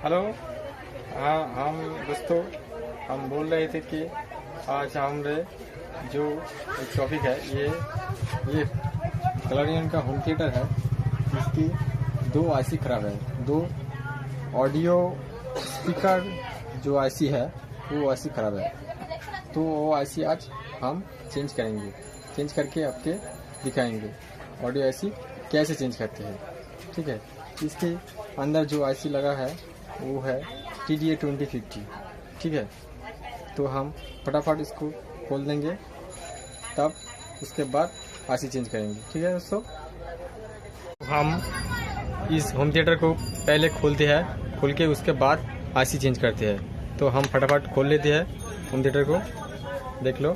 Hello. हाँ, हम दोस्तों हम बोल रहे थे कि आज हमने जो एक टॉपिक है ये कलरियन का होम थिएटर है। इसकी दो आईसी खराब है, दो ऑडियो स्पीकर जो आईसी है वो आईसी खराब है। तो वो आईसी आज हम चेंज करेंगे, चेंज करके आपके दिखाएंगे ऑडियो आईसी कैसे चेंज करते हैं। ठीक है, इसके अंदर जो आईसी लगा है वो है TDA 2050। ठीक है, तो हम फटाफट इसको खोल देंगे, तब उसके बाद आईसी चेंज करेंगे। ठीक है दोस्तों, हम इस होम थिएटर को पहले खोलते हैं, खोल के उसके बाद आईसी चेंज करते हैं। तो हम फटाफट खोल लेते हैं होम थिएटर को, देख लो।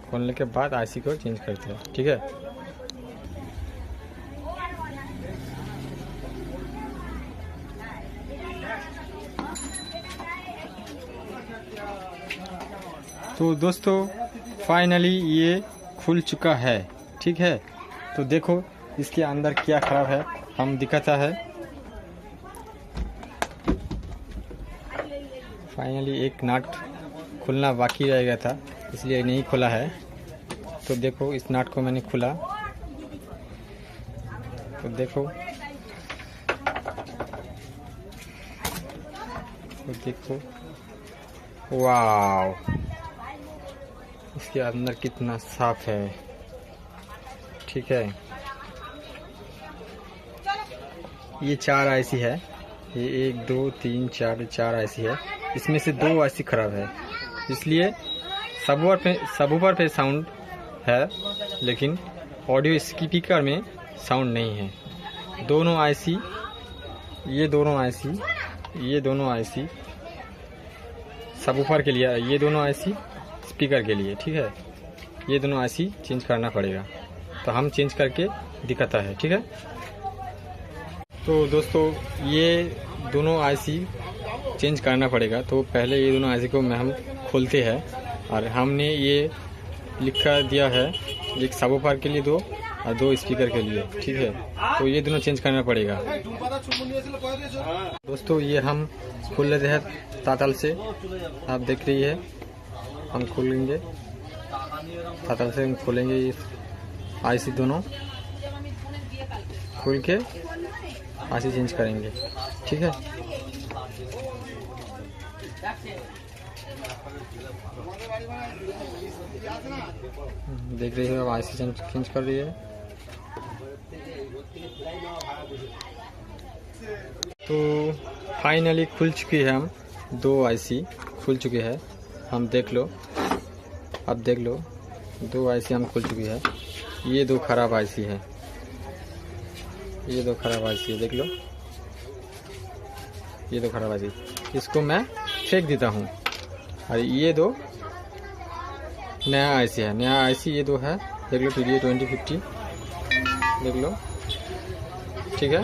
खोलने के बाद आईसी को चेंज करते हैं। ठीक है, तो दोस्तों फाइनली ये खुल चुका है। ठीक है, तो देखो इसके अंदर क्या खराब है, हम दिखाता है। फाइनली एक नट खुलना बाकी रह गया था, इसलिए नहीं खुला है। तो देखो इस नट को मैंने खुला, तो देखो वाव, इसके अंदर कितना साफ है। ठीक है, ये 4 आईसी है, ये 1 2 3 4 आईसी है। इसमें से 2 आईसी खराब है, इसलिए सबवूफर पे साउंड है, लेकिन ऑडियो स्पीकर में साउंड नहीं है। दोनों आईसी, ये दोनों आईसी सबवूफर के लिए, ये दोनों आईसी स्पीकर के लिए। ठीक है, ये दोनों आईसी चेंज करना पड़ेगा, तो हम चेंज करके दिखाता है। ठीक है, तो दोस्तों ये दोनों आईसी चेंज करना पड़ेगा। तो पहले ये दोनों आईसी को हम खोलते हैं, और हमने ये लिखा दिया है, एक सबवूफर के लिए 2 और 2 स्पीकर के लिए। ठीक है, तो ये दोनों चेंज करना पड़ेगा। दोस्तों ये हम खोल लेते हैं तातल से, आप देख रही है। हम खोलेंगे तातल से, हम खोलेंगे ये आईसी दोनों खोल के आईसी चेंज करेंगे। ठीक है, देख रही हो आईसी चेंज कर रही है। तो फाइनली खुल चुकी है, हम 2 आईसी खुल चुकी है। हम देख लो, अब देख लो 2 आईसी हम खुल चुकी है। ये 2 खराब आईसी है, ये 2 खराब आईसी है, देख लो ये 2 खराब आईसी। इसको मैं फेंक देता हूँ, और ये 2 नया आईसी है। नया आईसी ये 2 है, देख लो TDA 2050, देख लो। ठीक है,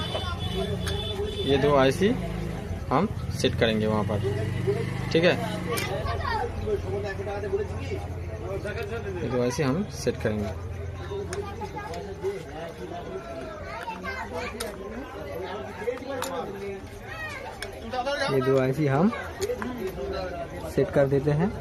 ये 2 आईसी हम सेट करेंगे वहाँ पर। ठीक है, ये 2 आईसी हम सेट करेंगे। ये 2 आईसी हम सेट कर देते हैं।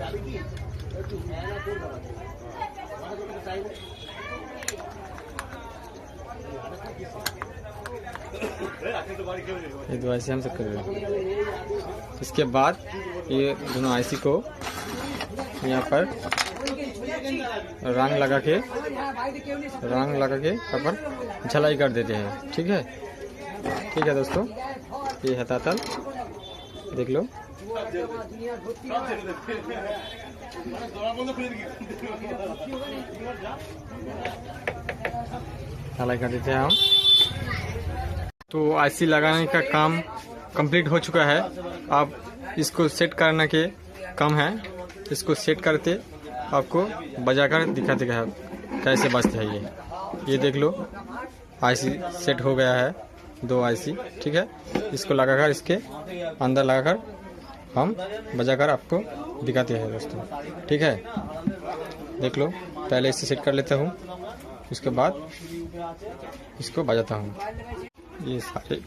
ये 2 आईसी हम सेट कर देते हैं। इसके बाद ये दोनों आईसी को यहाँ पर रंग लगा के यहाँ पर झलाई कर देते हैं। ठीक है, ठीक है दोस्तों, ये है तातल, देख लो। झलाई कर देते हैं हम। तो आईसी लगाने का काम कंप्लीट हो चुका है। अब इसको सेट करने के काम है, इसको सेट करते आपको बजाकर दिखाते कैसे बजते हैं। ये देख लो आईसी सेट हो गया है, 2 आईसी। ठीक है, इसको लगाकर, इसके अंदर लगाकर हम बजाकर आपको दिखाते हैं दोस्तों। ठीक है, देख लो, पहले इसे सेट कर लेता हूँ। उसके बाद इसको बजाता हूँ।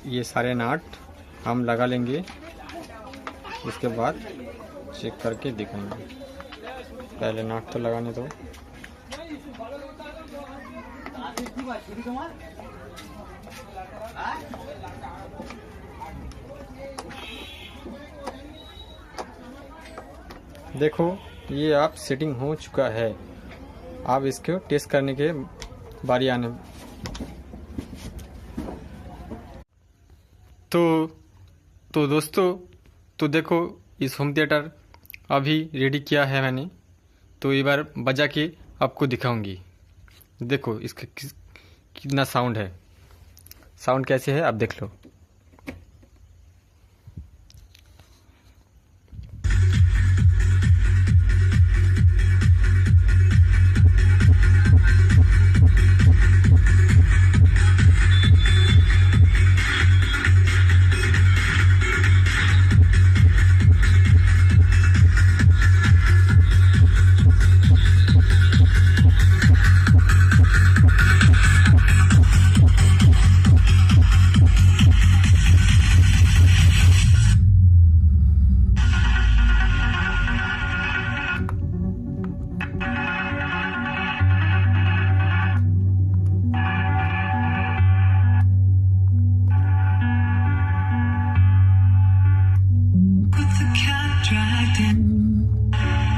ये सारे नाट हम लगा लेंगे, उसके बाद चेक करके दिखाएंगे। पहले नाट तो लगाने दो। देखो ये आप सेटिंग हो चुका है। आप इसको टेस्ट करने के बारी आने। तो दोस्तों, तो देखो इस होम थिएटर अभी रेडी किया है मैंने, तो एक बार बजा के आपको दिखाऊंगी। देखो इसका कितना साउंड है, साउंड कैसे है आप देख लो।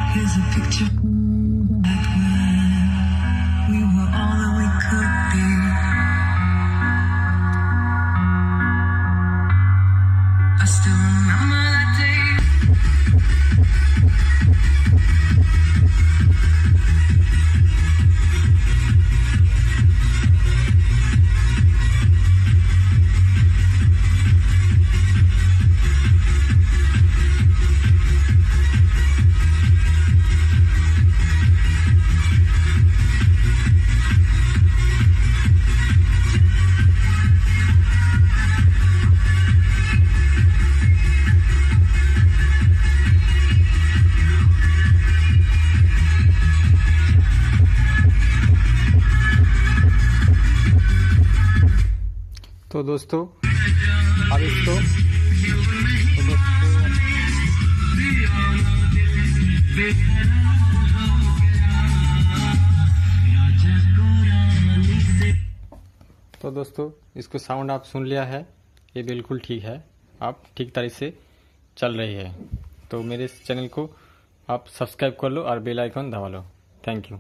Here's a picture back when we were all that we could be. I still remember that day. तो दोस्तों अब इसको तो दोस्तों इसको साउंड आप सुन लिया है, ये बिल्कुल ठीक है, आप ठीक तरह से चल रही है। तो मेरे इस चैनल को आप सब्सक्राइब कर लो और बेल आइकन दबा लो। Thank you.